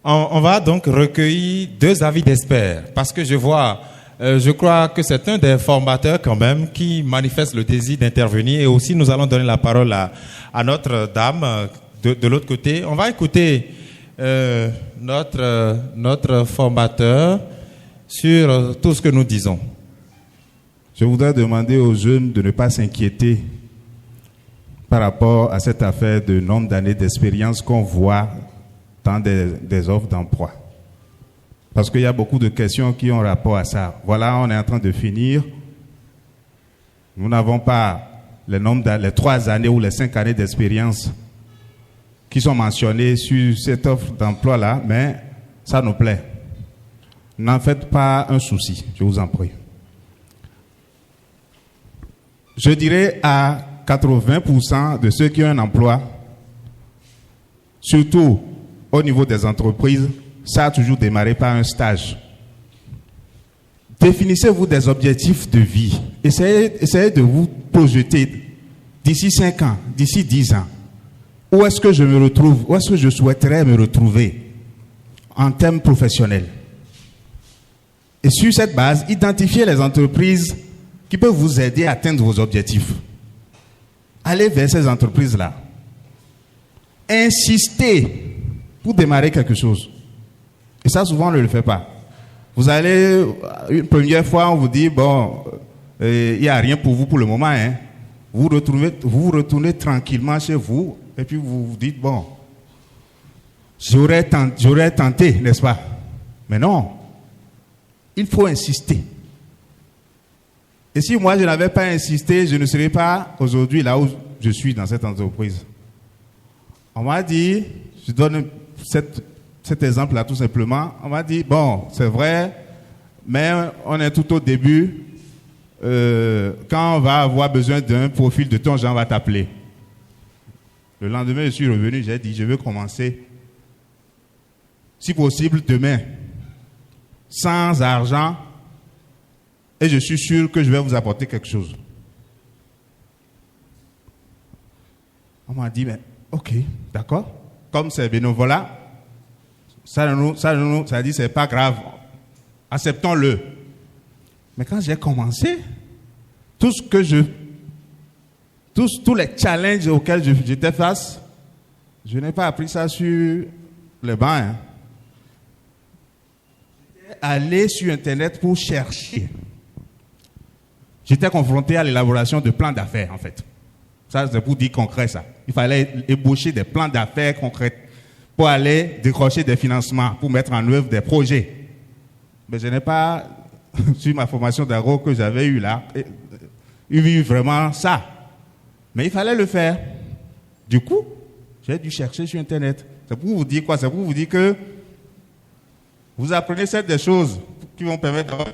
On va donc recueillir 2 avis d'experts parce que je crois que c'est un des formateurs quand même qui manifeste le désir d'intervenir et aussi nous allons donner la parole à notre dame de l'autre côté. On va écouter notre formateur sur tout ce que nous disons. Je voudrais demander aux jeunes de ne pas s'inquiéter par rapport à cette affaire de nombre d'années d'expérience qu'on voit dans des offres d'emploi. Parce qu'il y a beaucoup de questions qui ont rapport à ça. Voilà, on est en train de finir. Nous n'avons pas les 3 années ou les 5 années d'expérience qui sont mentionnées sur cette offre d'emploi-là, mais ça nous plaît. N'en faites pas un souci, je vous en prie. Je dirais à 80% de ceux qui ont un emploi, surtout au niveau des entreprises, ça a toujours démarré par un stage. Définissez-vous des objectifs de vie. Essayez de vous projeter d'ici 5 ans, d'ici 10 ans. Où est-ce que je me retrouve? Où est-ce que je souhaiterais me retrouver en termes professionnels? Et sur cette base, identifiez les entreprises qui peuvent vous aider à atteindre vos objectifs. Allez vers ces entreprises-là. Insistez pour démarrer quelque chose. Et ça, souvent, on ne le fait pas. Vous allez, une première fois, on vous dit, bon, il n'y a rien pour vous pour le moment. Hein. Vous retournez tranquillement chez vous, et puis vous vous dites, bon, j'aurais tenté, n'est-ce pas? Mais non, il faut insister. Et si moi, je n'avais pas insisté, je ne serais pas aujourd'hui là où je suis dans cette entreprise. On m'a dit, je donne cet exemple-là tout simplement, on m'a dit, bon, c'est vrai, mais on est tout au début, quand on va avoir besoin d'un profil de ton genre, on va t'appeler. Le lendemain, je suis revenu, j'ai dit, je veux commencer, si possible, demain, sans argent, et je suis sûr que je vais vous apporter quelque chose. On m'a dit, mais ok, d'accord, comme c'est bénévolat, ça dit, c'est pas grave, acceptons-le. Mais quand j'ai commencé, tous les challenges auxquels j'étais face, je n'ai pas appris ça sur les bancs. Hein. J'étais allé sur Internet pour chercher. J'étais confronté à l'élaboration de plans d'affaires, en fait. Ça, c'est pour dire concret, ça. Il fallait ébaucher des plans d'affaires concrets pour aller décrocher des financements, pour mettre en œuvre des projets. Mais je n'ai pas, sur ma formation d'agro que j'avais eue là, eu vraiment ça. Mais il fallait le faire. Du coup, j'ai dû chercher sur Internet. C'est pour vous dire quoi? C'est pour vous dire que vous apprenez des choses qui vont permettre d'avoir...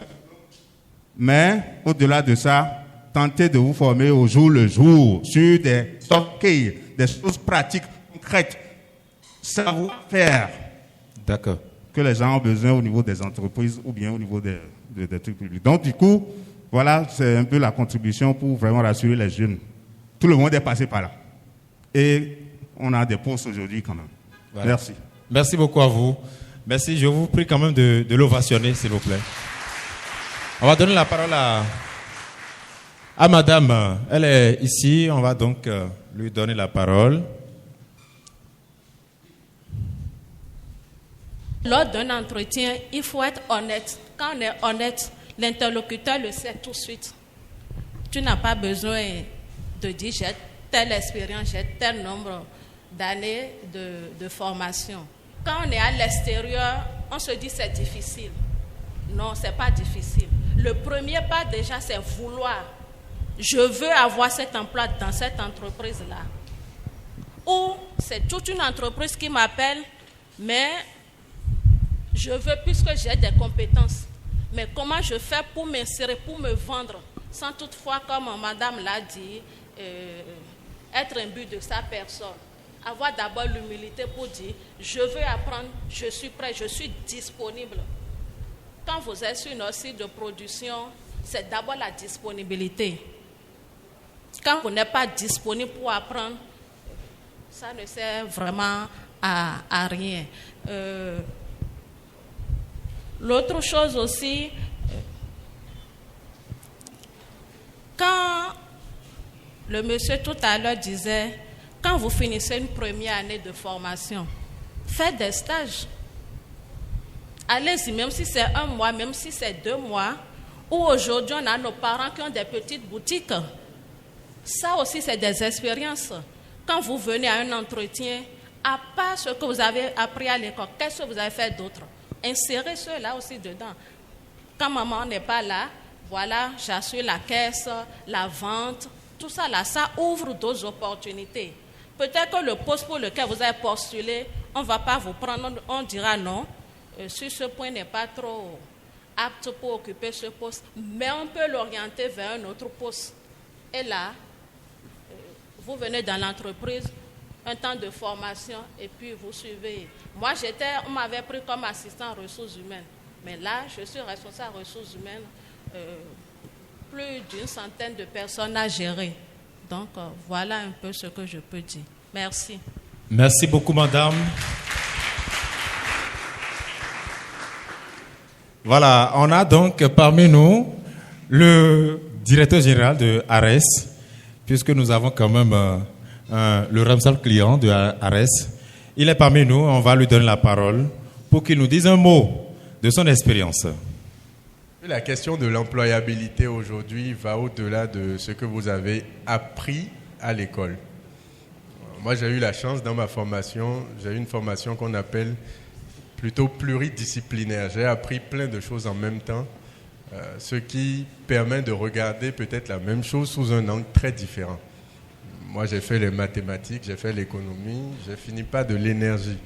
Mais, au-delà de ça, tentez de vous former au jour le jour sur des soft skills, des choses pratiques, concrètes, savoir-faire. D'accord. Que les gens ont besoin au niveau des entreprises ou bien au niveau des trucs publics. Donc, du coup, voilà, c'est un peu la contribution pour vraiment rassurer les jeunes. Tout le monde est passé par là. Et on a des postes aujourd'hui quand même. Voilà. Merci. Merci beaucoup à vous. Merci. Je vous prie quand même de l'ovationner, s'il vous plaît. On va donner la parole à madame. Elle est ici. On va donc lui donner la parole. Lors d'un entretien, il faut être honnête. Quand on est honnête, l'interlocuteur le sait tout de suite. Tu n'as pas besoin de dire j'ai telle expérience, j'ai tel nombre d'années de formation. Quand on est à l'extérieur, on se dit c'est difficile. Non, c'est pas difficile. Le premier pas déjà, c'est vouloir. Je veux avoir cet emploi dans cette entreprise-là. Ou c'est toute une entreprise qui m'appelle, mais je veux puisque j'ai des compétences. Mais comment je fais pour m'insérer, pour me vendre, sans toutefois, comme madame l'a dit, être imbu de sa personne. Avoir d'abord l'humilité pour dire, je veux apprendre, je suis prêt, je suis disponible. Quand vous êtes sur un site de production, c'est d'abord la disponibilité. Quand vous n'êtes pas disponible pour apprendre, ça ne sert vraiment à rien. L'autre chose aussi, quand le monsieur tout à l'heure disait, quand vous finissez une première année de formation, faites des stages. Allez-y, même si c'est 1 mois, même si c'est 2 mois, ou aujourd'hui on a nos parents qui ont des petites boutiques. Ça aussi, c'est des expériences. Quand vous venez à un entretien, à part ce que vous avez appris à l'école, qu'est-ce que vous avez fait d'autre? Insérez cela aussi dedans. Quand maman n'est pas là, voilà, j'assure la caisse, la vente, tout ça là, ça ouvre d'autres opportunités. Peut-être que le poste pour lequel vous avez postulé, on ne va pas vous prendre, on dira non. Sur ce point n'est pas trop apte pour occuper ce poste, mais on peut l'orienter vers un autre poste. Et là, vous venez dans l'entreprise, un temps de formation, et puis vous suivez. Moi, on m'avait pris comme assistant ressources humaines, mais là, je suis responsable ressources humaines, plus d'100 de personnes à gérer. Donc, voilà un peu ce que je peux dire. Merci. Merci beaucoup, madame. Voilà, on a donc parmi nous le directeur général de ARES, puisque nous avons quand même le responsable client de ARES. Il est parmi nous, on va lui donner la parole pour qu'il nous dise un mot de son expérience. La question de l'employabilité aujourd'hui va au-delà de ce que vous avez appris à l'école. Moi, j'ai eu la chance dans ma formation, j'ai eu une formation qu'on appelle plutôt pluridisciplinaire. J'ai appris plein de choses en même temps, ce qui permet de regarder peut-être la même chose sous un angle très différent. Moi, j'ai fait les mathématiques, j'ai fait l'économie, j'ai fini pas de l'énergie.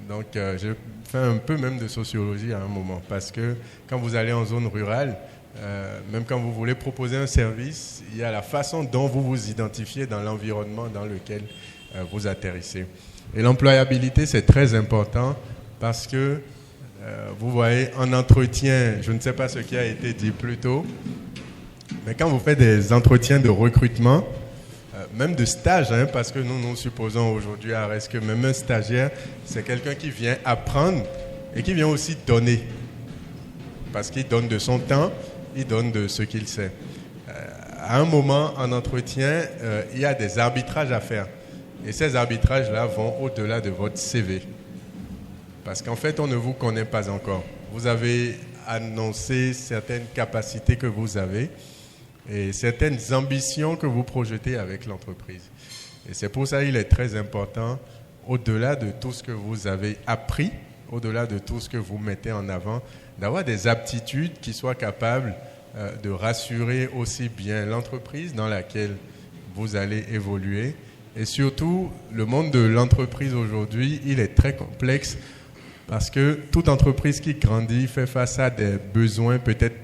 Donc, j'ai fait un peu même de sociologie à un moment, parce que quand vous allez en zone rurale, même quand vous voulez proposer un service, il y a la façon dont vous vous identifiez dans l'environnement dans lequel vous atterrissez. Et l'employabilité, c'est très important parce que, vous voyez, en entretien, je ne sais pas ce qui a été dit plus tôt, mais quand vous faites des entretiens de recrutement, même de stage, parce que nous supposons aujourd'hui à RES que même un stagiaire, c'est quelqu'un qui vient apprendre et qui vient aussi donner. Parce qu'il donne de son temps, il donne de ce qu'il sait. À un moment en entretien, il y a des arbitrages à faire. Et ces arbitrages-là vont au-delà de votre CV. Parce qu'en fait, on ne vous connaît pas encore. Vous avez annoncé certaines capacités que vous avez et certaines ambitions que vous projetez avec l'entreprise. Et c'est pour ça qu'il est très important, au-delà de tout ce que vous avez appris, au-delà de tout ce que vous mettez en avant, d'avoir des aptitudes qui soient capables de rassurer aussi bien l'entreprise dans laquelle vous allez évoluer. Et surtout, le monde de l'entreprise aujourd'hui, il est très complexe parce que toute entreprise qui grandit fait face à des besoins peut-être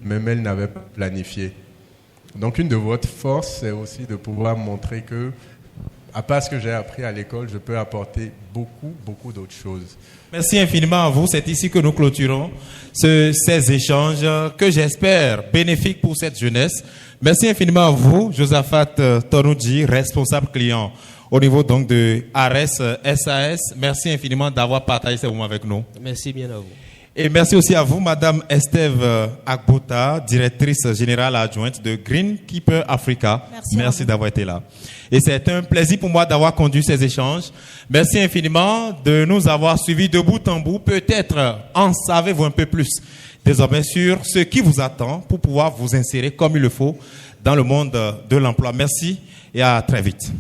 même elle n'avait pas planifiés. Donc une de votre forces, c'est aussi de pouvoir montrer que, à part ce que j'ai appris à l'école, je peux apporter beaucoup d'autres choses. Merci infiniment à vous. C'est ici que nous clôturons ces échanges que j'espère bénéfiques pour cette jeunesse. Merci infiniment à vous, Josaphat Tonoudji, responsable client au niveau donc de ARES SAS. Merci infiniment d'avoir partagé ces moments avec nous. Merci bien à vous. Et merci aussi à vous, Madame Estève Agbota, directrice générale adjointe de Greenkeeper Africa. Merci d'avoir été là. Et c'est un plaisir pour moi d'avoir conduit ces échanges. Merci infiniment de nous avoir suivis de bout en bout. Peut-être en savez-vous un peu plus désormais sur ce qui vous attend pour pouvoir vous insérer comme il le faut dans le monde de l'emploi. Merci et à très vite.